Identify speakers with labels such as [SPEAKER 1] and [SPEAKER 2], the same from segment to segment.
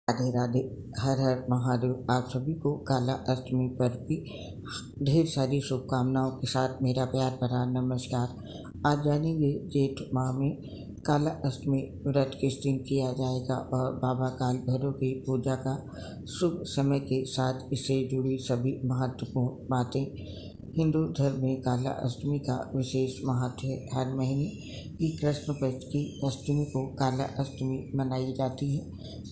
[SPEAKER 1] राधे राधे। हर हर महादेव। आप सभी को काला अष्टमी पर भी ढेर सारी शुभकामनाओं के साथ मेरा प्यार भरा नमस्कार। आज जानेंगे जेठ माह में काला अष्टमी व्रत किस दिन किया जाएगा और बाबा काल भैरव की पूजा का शुभ समय के साथ इससे जुड़ी सभी महत्वपूर्ण बातें। हिंदू धर्म में काला अष्टमी का विशेष महत्व है। हर महीने की कृष्ण पक्ष की अष्टमी को काला अष्टमी मनाई जाती है।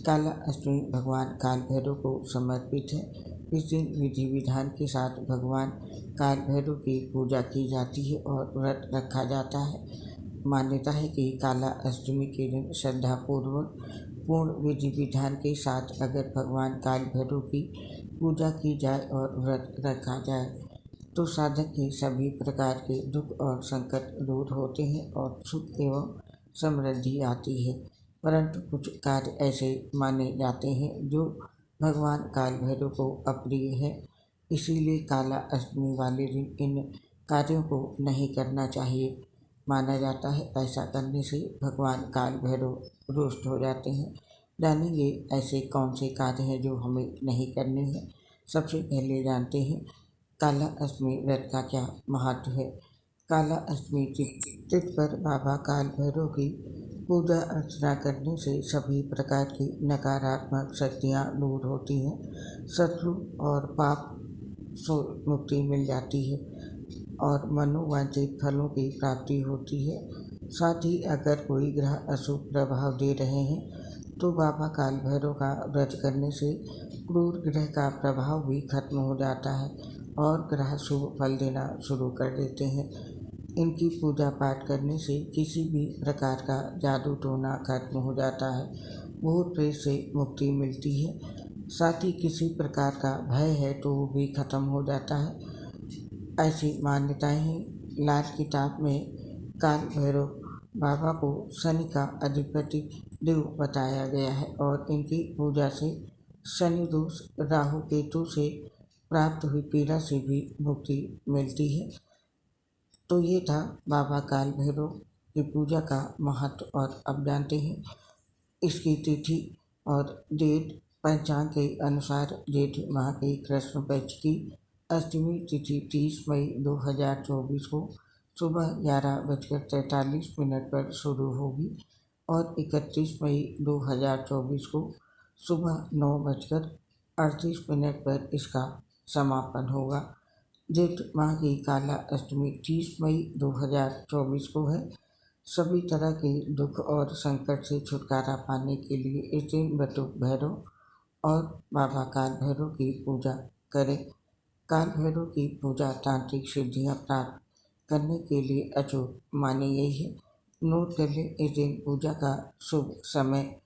[SPEAKER 1] काला अष्टमी भगवान काल भैरव को समर्पित है। इस दिन विधि विधान के साथ भगवान काल भैरव की पूजा की जाती है और व्रत रखा जाता है। मान्यता है कि काला अष्टमी के दिन श्रद्धापूर्वक पूर्ण विधि विधान के साथ अगर भगवान काल भैरव की पूजा की जाए और व्रत रखा जाए तो साधक के सभी प्रकार के दुख और संकट दूर होते हैं और सुख एवं समृद्धि आती है। परंतु कुछ कार्य ऐसे माने जाते हैं जो भगवान काल भैरव को अप्रिय है, इसीलिए काला अष्टमी वाले दिन इन कार्यों को नहीं करना चाहिए। माना जाता है ऐसा करने से भगवान काल भैरव रुष्ट हो जाते हैं। जानेंगे ऐसे कौन से कार्य हैं जो हमें नहीं करने हैं। सबसे पहले जानते हैं काला अष्टमी व्रत का क्या महत्व है। काला अष्टमी तिथि पर बाबा काल भैरव की पूजा अर्चना करने से सभी प्रकार की नकारात्मक शक्तियाँ दूर होती हैं, शत्रु और पाप से मुक्ति मिल जाती है और मनोवांछित फलों की प्राप्ति होती है। साथ ही अगर कोई ग्रह अशुभ प्रभाव दे रहे हैं तो बाबा काल भैरव का व्रत करने से क्रूर ग्रह का प्रभाव भी खत्म हो जाता है और ग्रह शुभ फल देना शुरू कर देते हैं। इनकी पूजा पाठ करने से किसी भी प्रकार का जादू टोना खत्म हो जाता है, भूत प्रेत से मुक्ति मिलती है। साथ ही किसी प्रकार का भय है तो वो भी खत्म हो जाता है। ऐसी मान्यताएं हैं। लाल किताब में काल भैरव बाबा को शनि का अधिपति देव बताया गया है और इनकी पूजा से शनि दोष, राहु केतु से प्राप्त हुई पीड़ा से भी मुक्ति मिलती है। तो ये था बाबा काल भैरव की पूजा का महत्व। और अब जानते हैं इसकी तिथि और डेट। पंचांग के अनुसार जेठ माह की कृष्ण पक्ष की अष्टमी तिथि 30 मई 2024 को सुबह 11:43 पर शुरू होगी और 31 मई 2024 को सुबह 9:38 पर इसका समापन होगा। जेठ माह की काला अष्टमी 30 मई 2024 को है। सभी तरह के दुख और संकट से छुटकारा पाने के लिए इस दिन बटुक भैरव और बाबा काल भैरव की पूजा करें। काल भैरव की पूजा तांत्रिक सिद्धियां प्राप्त करने के लिए अचूक मानी गई है। नोट कर लें इस दिन पूजा का शुभ समय।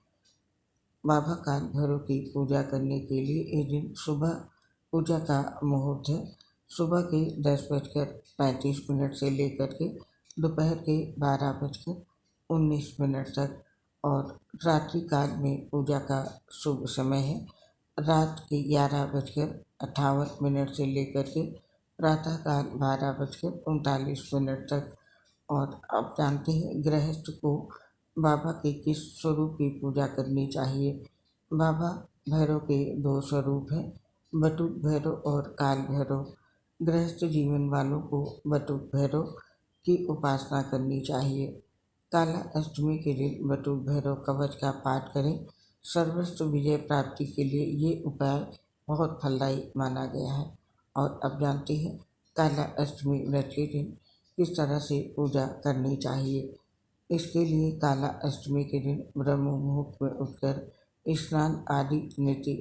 [SPEAKER 1] बाबा काल भैरव की पूजा करने के लिए इस दिन सुबह पूजा का मुहूर्त है। सुबह के 10:35 से लेकर के दोपहर के 12:19 तक और रात्रि काल में पूजा का शुभ समय है। रात के 11:58 से लेकर के प्रातःकाल 12:39 तक। और अब जानते हैं गृहस्थ को बाबा के किस स्वरूप की पूजा करनी चाहिए। बाबा भैरव के दो स्वरूप हैं, बटुक भैरव और काल भैरव। गृहस्थ जीवन वालों को बटुक भैरव की उपासना करनी चाहिए। काला अष्टमी के दिन बटुक भैरव कवच का पाठ करें। सर्वस्व विजय प्राप्ति के लिए ये उपाय बहुत फलदायी माना गया है। और अब जानते हैं काला अष्टमी व्रत के दिन किस तरह से पूजा करनी चाहिए। इसके लिए काला अष्टमी के दिन ब्रह्म मुहूर्त में उठकर स्नान आदि नित्य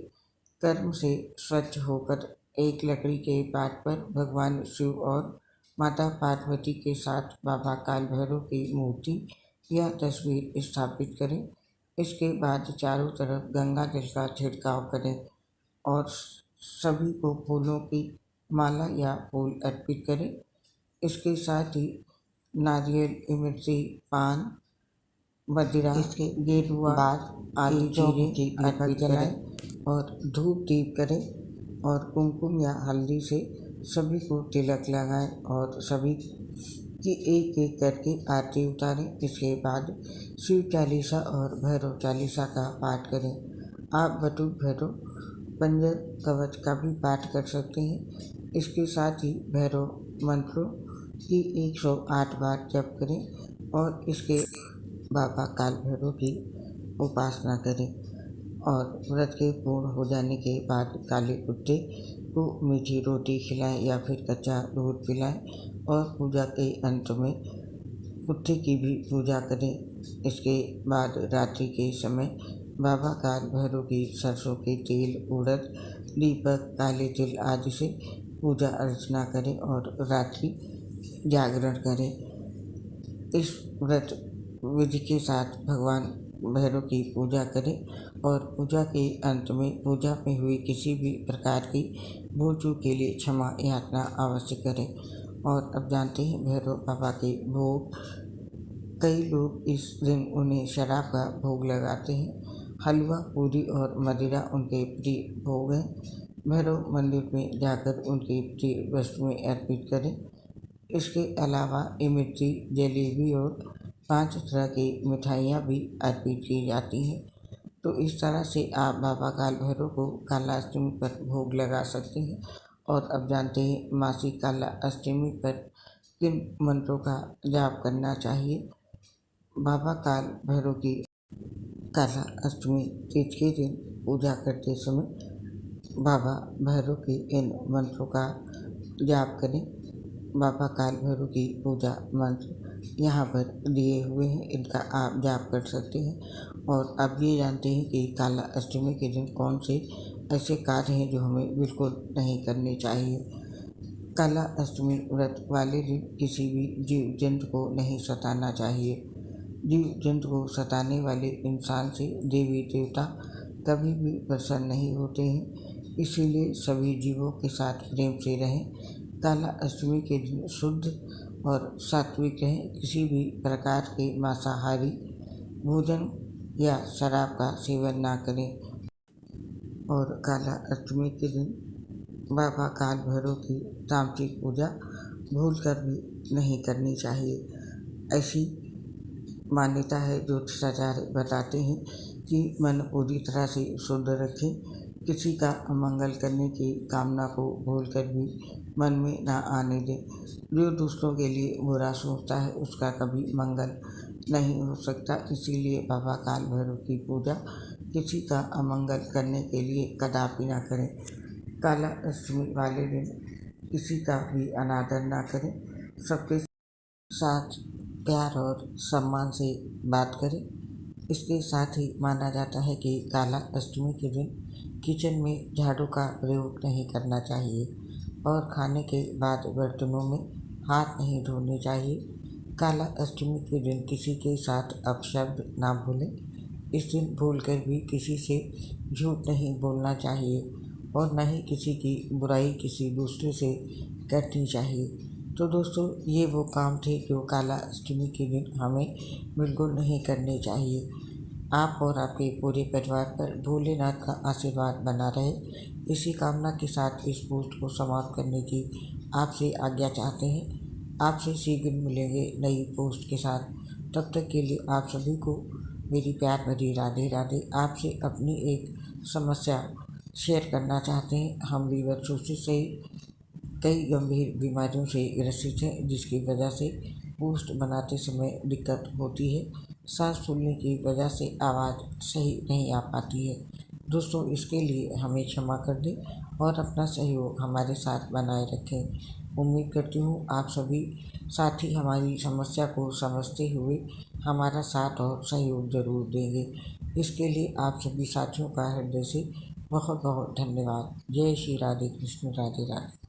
[SPEAKER 1] कर्म से स्वच्छ होकर एक लकड़ी के पाट पर भगवान शिव और माता पार्वती के साथ बाबा काल भैरव की मूर्ति या तस्वीर स्थापित करें। इसके बाद चारों तरफ गंगा जल का छिड़काव करें और सभी को फूलों की माला या फूल अर्पित करें। इसके साथ ही नारियल, इमरती, पान, मदिरा, इसके गेरुआ आदि चीज़ें अर्पित करें और धूप दीप करें और कुमकुम या हल्दी से सभी को तिलक लगाएं और सभी की एक एक करके आरती उतारें। इसके बाद शिव चालीसा और भैरव चालीसा का पाठ करें आप बटुक भैरव पंजर कवच का भी पाठ कर सकते हैं। इसके साथ ही भैरव मंत्रों की 108 बार जप करें और इसके बाबा काल भैरव की उपासना करें। और व्रत के पूर्ण हो जाने के बाद काले कुत्ते को मीठी रोटी खिलाएं या फिर कच्चा दूध पिलाएं और पूजा के अंत में कुत्ते की भी पूजा करें। इसके बाद रात्रि के समय बाबा काल भैरव की सरसों के तेल, उड़द, दीपक, काले तिल आदि से पूजा अर्चना करें और रात्रि जागरण करें। इस व्रत विधि के साथ भगवान भैरव की पूजा करें और पूजा के अंत में पूजा में हुई किसी भी प्रकार की भूल चूक के लिए क्षमा याचना अवश्य करें। और अब जानते हैं भैरव बाबा के भोग। कई लोग इस दिन उन्हें शराब का भोग लगाते हैं। हलवा, पूरी और मदिरा उनके प्रिय भोग हैं। भैरव मंदिर में जाकर उनकी प्रिय वस्तुएं अर्पित करें। इसके अलावा इमरती, जलेबी और 5 तरह की मिठाइयाँ भी अर्पित की जाती हैं। तो इस तरह से आप बाबा काल भैरव को काला अष्टमी पर भोग लगा सकते हैं। और अब जानते हैं मासिक काला अष्टमी पर किन मंत्रों का जाप करना चाहिए। बाबा काल भैरव की काला अष्टमी तीज के दिन पूजा करते समय बाबा भैरव के इन मंत्रों का जाप करें। बाबा काल भैरव की पूजा मंत्र यहाँ पर दिए हुए हैं, इनका आप जाप कर सकते हैं। और आप ये जानते हैं कि काला अष्टमी के दिन कौन से ऐसे कार्य हैं जो हमें बिल्कुल नहीं करने चाहिए। काला अष्टमी व्रत वाले दिन किसी भी जीव जंतु को नहीं सताना चाहिए। जीव जंतु को सताने वाले इंसान से देवी देवता कभी भी प्रसन्न नहीं होते हैं, इसीलिए सभी जीवों के साथ प्रेम से रहें। काला अष्टमी के दिन शुद्ध और सात्विक रहें। किसी भी प्रकार के मांसाहारी भोजन या शराब का सेवन ना करें। और काला अष्टमी के दिन बाबा काल भैरव की तांत्रिक पूजा भूलकर भी नहीं करनी चाहिए। ऐसी मान्यता है, ज्योतिषाचार्य बताते हैं कि मन पूरी तरह से शुद्ध रखें। किसी का अमंगल करने की कामना को भूलकर भी मन में ना आने दें। जो दूसरों के लिए बुरा सोचता है उसका कभी मंगल नहीं हो सकता। इसीलिए बाबा काल भैरव की पूजा किसी का अमंगल करने के लिए कदापि ना करें। काला अष्टमी वाले दिन किसी का भी अनादर ना करें। सबके साथ प्यार और सम्मान से बात करें। इसके साथ ही माना जाता है कि काला अष्टमी के दिन किचन में झाड़ू का प्रयोग नहीं करना चाहिए और खाने के बाद बर्तनों में हाथ नहीं धोने चाहिए। काला अष्टमी के दिन किसी के साथ अपशब्द ना भूलें। इस दिन भूलकर भी किसी से झूठ नहीं बोलना चाहिए और न ही किसी की बुराई किसी दूसरे से करनी चाहिए। तो दोस्तों, ये वो काम थे जो काला अष्टमी के दिन हमें बिल्कुल नहीं करने चाहिए। आप और आपके पूरे परिवार पर भोलेनाथ का आशीर्वाद बना रहे, इसी कामना के साथ इस पोस्ट को समाप्त करने की आपसे आज्ञा चाहते हैं। आपसे शीघ्र मिलेंगे नई पोस्ट के साथ। तब तक के लिए आप सभी को मेरी प्यार भरी राधे राधे। आपसे अपनी एक समस्या शेयर करना चाहते हैं। हम लीवर सिरोसिस से कई गंभीर बीमारियों से ग्रसित हैं, जिसकी वजह से पोस्ट बनाते समय दिक्कत होती है। सांस फूलने की वजह से आवाज़ सही नहीं आ पाती है। दोस्तों, इसके लिए हमें क्षमा कर दें और अपना सहयोग हमारे साथ बनाए रखें। उम्मीद करती हूँ आप सभी साथी हमारी समस्या को समझते हुए हमारा साथ और सहयोग जरूर देंगे। इसके लिए आप सभी साथियों का हृदय से बहुत बहुत धन्यवाद। जय श्री राधे कृष्ण, राधे राधे।